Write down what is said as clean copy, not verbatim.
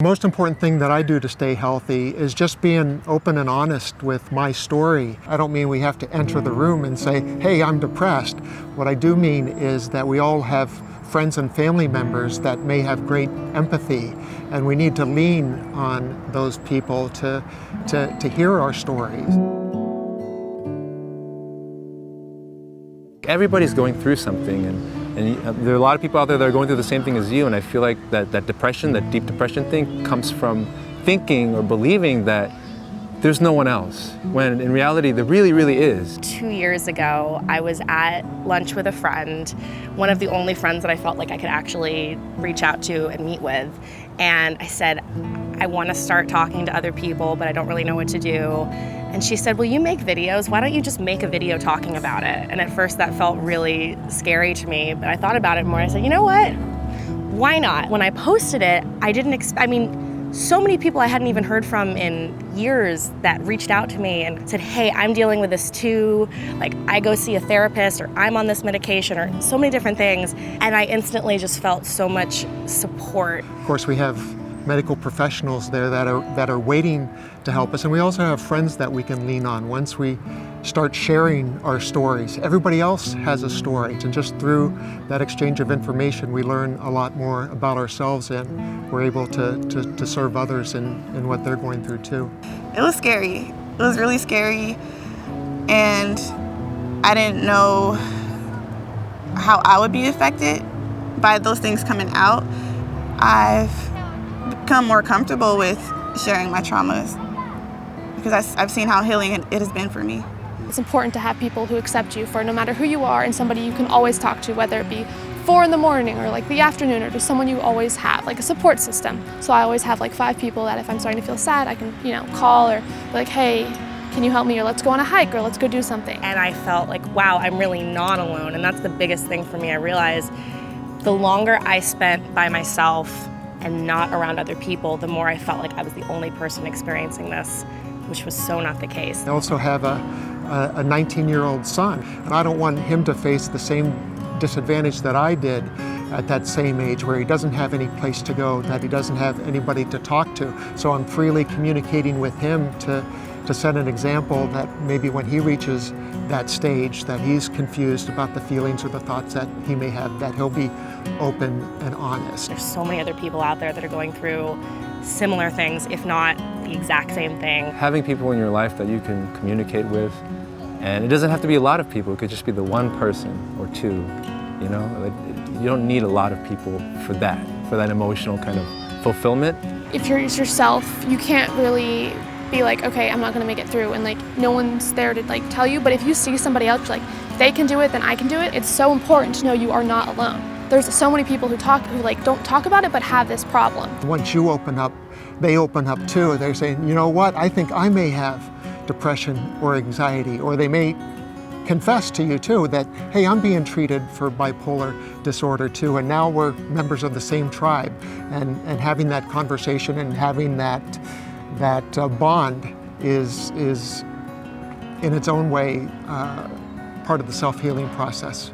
The most important thing that I do to stay healthy is just being open and honest with my story. I don't mean we have to enter the room and say, hey, I'm depressed. What I do mean is that we all have friends and family members that may have great empathy, and we need to lean on those people to hear our stories. Everybody's going through something, and there are a lot of people out there that are going through the same thing as you, and I feel like that depression, that deep depression thing, comes from thinking or believing that there's no one else, when in reality there really is. 2 years ago, I was at lunch with a friend, one of the only friends that I felt like I could actually reach out to and meet with, and I said, I want to start talking to other people, but I don't really know what to do. And she said, well, you make videos, why don't you just make a video talking about it? And at first that felt really scary to me, but I thought about it more. I said, you know what? Why not? When I posted it, so many people I hadn't even heard from in years that reached out to me and said, hey, I'm dealing with this too. Like, I go see a therapist, or I'm on this medication, or so many different things. And I instantly just felt so much support. Of course, we have medical professionals there that are waiting to help us, and we also have friends that we can lean on once we start sharing our stories. Everybody else has a story, and just through that exchange of information we learn a lot more about ourselves, and we're able to serve others in what they're going through too. It was scary. It was really scary, and I didn't know how I would be affected by those things coming out. I've become more comfortable with sharing my traumas because I've seen how healing it has been for me. It's important to have people who accept you for no matter who you are, and somebody you can always talk to, whether it be 4 in the morning or like the afternoon, or just someone you always have, like a support system. So I always have like 5 people that if I'm starting to feel sad, I can, call or be like, hey, can you help me? Or let's go on a hike, or let's go do something. And I felt like, wow, I'm really not alone. And that's the biggest thing for me. I realized the longer I spent by myself and not around other people, the more I felt like I was the only person experiencing this, which was so not the case. I also have a 19-year-old son, and I don't want him to face the same disadvantage that I did at that same age, where he doesn't have any place to go, that he doesn't have anybody to talk to. So I'm freely communicating with him to set an example that maybe when he reaches that stage, that he's confused about the feelings or the thoughts that he may have, that he'll be open and honest. There's so many other people out there that are going through similar things, if not the exact same thing. Having people in your life that you can communicate with, and it doesn't have to be a lot of people, it could just be the one person or two, you don't need a lot of people for that emotional kind of fulfillment. If you're yourself, you can't really be like, okay, I'm not gonna make it through, and like no one's there to like tell you. But if you see somebody else, like, if they can do it, then I can do it. It's so important to know you are not alone. There's so many people who don't talk about it but have this problem. Once you open up, they open up too. They're saying, you know what, I think I may have depression or anxiety, or they may confess to you too that, hey, I'm being treated for bipolar disorder too, and now we're members of the same tribe, and having that conversation and having that bond is in its own way part of the self-healing process.